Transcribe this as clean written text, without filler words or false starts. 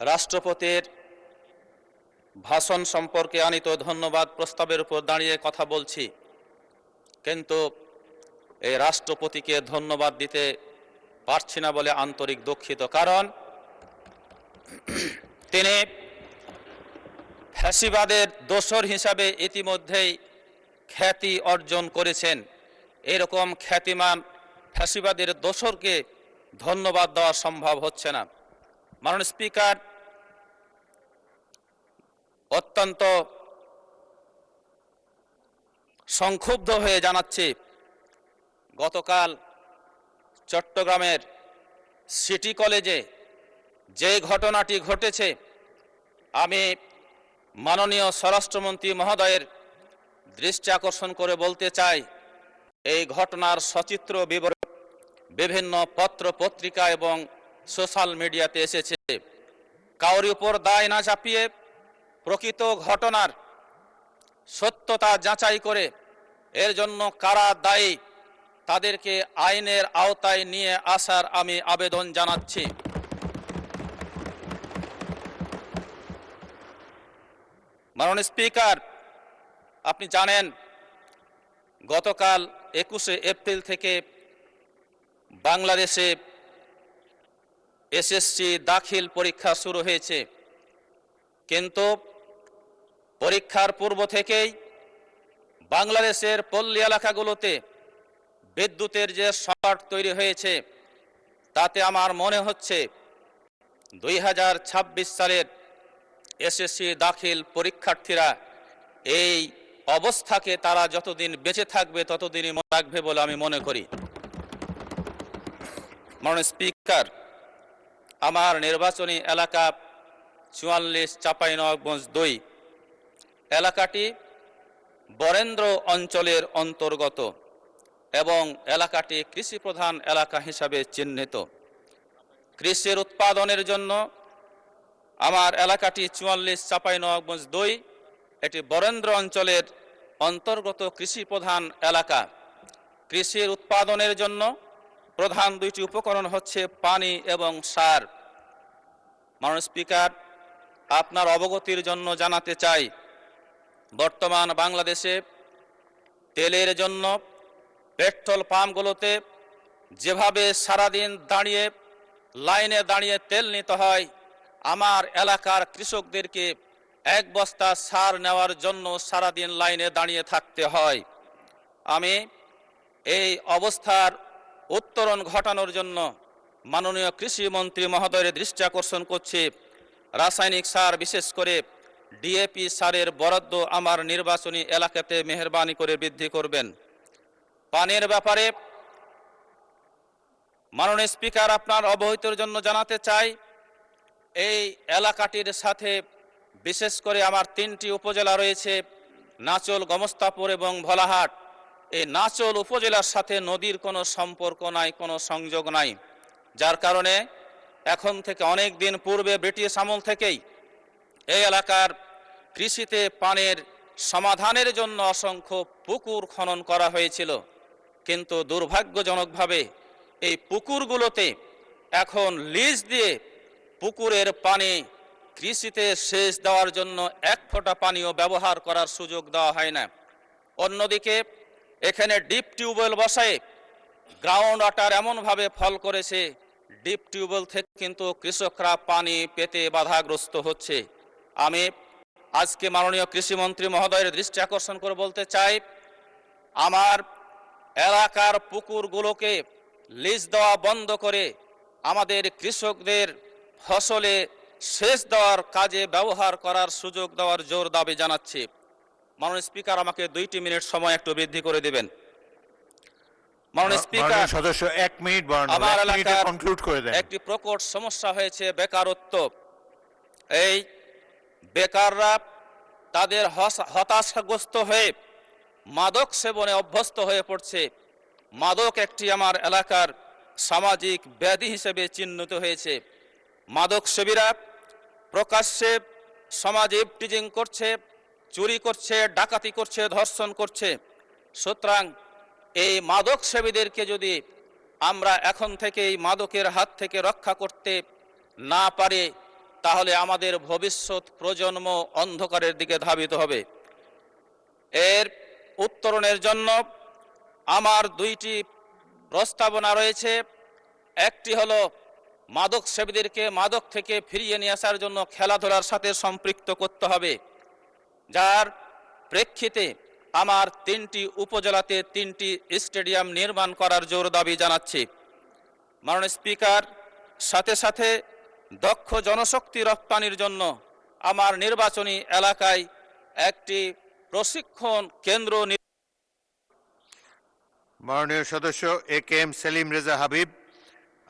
রাষ্ট্রপতির ভাষণ সম্পর্কে আনিত ধন্যবাদ প্রস্তাবের উপর দাঁড়িয়ে কথা বলছি, কিন্তু এই রাষ্ট্রপতিকে ধন্যবাদ দিতে পারছি না বলে আন্তরিক দুঃখিত। কারণ তিনি ফ্যাসিবাদের দোসর হিসাবে ইতিমধ্যেই খ্যাতি অর্জন করেছেন। এরকম খ্যাতিমান ফ্যাসিবাদের দোসরকে ধন্যবাদ দেওয়া সম্ভব হচ্ছে না। মাননীয় স্পিকার, অত্যন্ত সংক্ষুব্ধ হয়ে জানাচ্ছি, গতকাল চট্টগ্রামের সিটি কলেজে যে ঘটনাটি ঘটেছে, আমি মাননীয় স্বরাষ্ট্রমন্ত্রী মহোদয়ের দৃষ্টি আকর্ষণ করে বলতে চাই, এই ঘটনার সচিত্র বিবরণ বিভিন্ন পত্র পত্রিকা এবং সোশ্যাল মিডিয়াতে এসেছে। কাউরি উপর দায় না চাপিয়ে প্রকৃত ঘটনার সত্যতা যাচাই করে এর জন্য কারা দায়ী তাদেরকে আইনের আওতায় নিয়ে আসার আমি আবেদন জানাচ্ছি। মাননীয় স্পিকার, আপনি জানেন গতকাল 21শে এপ্রিল থেকে বাংলাদেশে এসএসসি দাখিল পরীক্ষা শুরু হয়েছে, কিন্তু পরীক্ষার পূর্ব থেকেই বাংলাদেশের পল্লী এলাকাগুলোতে বিদ্যুতের যে শর্ট তৈরি হয়েছে, তাতে আমার মনে হচ্ছে 2026 সালের এসএসসি দাখিল পরীক্ষার্থীরা এই অবস্থাকে তারা যতদিন বেঁচে থাকবে ততদিনই মনে রাখবে বলে আমি মনে করি। মাননীয় স্পিকার, আমার নির্বাচনী এলাকা 44 চাঁপাইনবাবগঞ্জ 2 এলাকাটি বরেন্দ্র অঞ্চলের অন্তর্গত এবং এলাকাটি কৃষি প্রধান এলাকা হিসাবে চিহ্নিত। কৃষির উৎপাদনের জন্য আমার এলাকাটি 44 চাঁপাইনবাবগঞ্জ 2 এটি বরেন্দ্র অঞ্চলের অন্তর্গত কৃষি প্রধান এলাকা। কৃষির উৎপাদনের জন্য প্রধান দুইটি উপকরণ হচ্ছে পানি এবং সার। মাননীয় স্পিকার, আপনার অবগতির জন্য জানাতে চাই, বর্তমান বাংলাদেশে তেলের জন্য পেট্রোল পাম্পগুলোতে যেভাবে সারাদিন দাঁড়িয়ে লাইনে দাঁড়িয়ে তেল নিতে হয়, আমার এলাকার কৃষকদেরকে এক বস্তা সার নেওয়ার জন্য সারাদিন লাইনে দাঁড়িয়ে থাকতে হয়। আমি এই অবস্থার উত্তরণ ঘটানোর জন্য মাননীয় কৃষি মন্ত্রী মহোদয়ের দৃষ্টি আকর্ষণ করছি। রাসায়নিক সার, বিশেষ করে ডিএপি সারের বরাদ্দ আমার নির্বাচনী এলাকাতে মেহেরবানি করে বৃদ্ধি করবেন। পানির ব্যাপারে মাননীয় স্পিকার, আপনার অবহিতের জন্য জানাতে চাই, এই এলাকাটির সাথে বিশেষ করে আমার 3টি উপজেলা রয়েছে, নাচল, গমস্তাপুর এবং ভোলাহাট। এই নাচল উপজেলার সাথে নদীর কোনো সম্পর্ক নাই, কোনো সংযোগ নাই, যার কারণে এখন থেকে অনেক দিন পূর্বে ব্রিটিশ আমল থেকেই এই এলাকার কৃষিতে পানির সমাধানের জন্য অসংখ্য পুকুর খনন করা হয়েছিল, কিন্তু দুর্ভাগ্যজনকভাবে এই পুকুরগুলোতে এখন লিজ দিয়ে পুকুরের পানি কৃষিতে সেচ দেওয়ার জন্য এক ফোঁটা পানিও ব্যবহার করার সুযোগ দেওয়া হয় না। অন্যদিকে এখানে ডিপ টিউবওয়েল বসায় গ্রাউন্ড ওয়াটার এমনভাবে ফল করেছে, ডিপ টিউবওয়েল থেকে কিন্তু কৃষকরা পানি পেতে বাধাগ্রস্ত হচ্ছে। আমি আজকে মাননীয় কৃষিমন্ত্রী মহোদয়ের দৃষ্টি আকর্ষণ করে বলতে চাই, আমার এলাকার পুকুরগুলোকে লিজ দেওয়া বন্ধ করে আমাদের কৃষকদের ফসলে সেচ দেওয়ার কাজে ব্যবহার করার সুযোগ দেওয়ার জোর দাবি জানাচ্ছি। মাননীয় স্পিকার, আমাকে 2টি মিনিট সময় একটু বৃদ্ধি করে দিবেন। মাননীয় স্পিকার, সদস্য 1 মিনিট আমার এলাকায় একটি প্রকট সমস্যা হয়েছে, বেকারত্ব। এই বেকাররা তাদের হতাশাগ্রস্ত হয়ে মাদক সেবনে অভ্যস্ত হয়ে পড়ছে। মাদক একটি আমার এলাকার সামাজিক ব্যাধি হিসেবে চিহ্নিত হয়েছে। মাদক সেবীরা প্রকাশ্যে সমাজে ইফটিজিং করছে, চুরি করছে, ডাকাতি করছে, ধর্ষণ করছে। সুতরাং এই মাদক সেবীদেরকে যদি আমরা এখন থেকে এই মাদকের হাত থেকে রক্ষা করতে না পারি, তাহলে আমাদের ভবিষ্যৎ প্রজন্ম অন্ধকারের দিকে ধাবিত হবে। এর উত্তরণের জন্য আমার দুইটি প্রস্তাবনা রয়েছে। একটি হলো মাদক সেবীদেরকে মাদক থেকে ফিরিয়ে নিয়ে আসার জন্য খেলাধুলার সাথে সম্পৃক্ত করতে হবে, যার প্রেক্ষিতে আমার 3টি উপজেলাতে 3টি স্টেডিয়াম নির্মাণ করার জোর দাবি জানাচ্ছি। মাননীয় স্পিকার, সাথে সাথে দক্ষ জনশক্তি রপ্তানির জন্য আমার নির্বাচনী এলাকায় একটি প্রশিক্ষণ কেন্দ্র। মাননীয় সদস্য এ কে এম সেলিম রেজা হাবিব।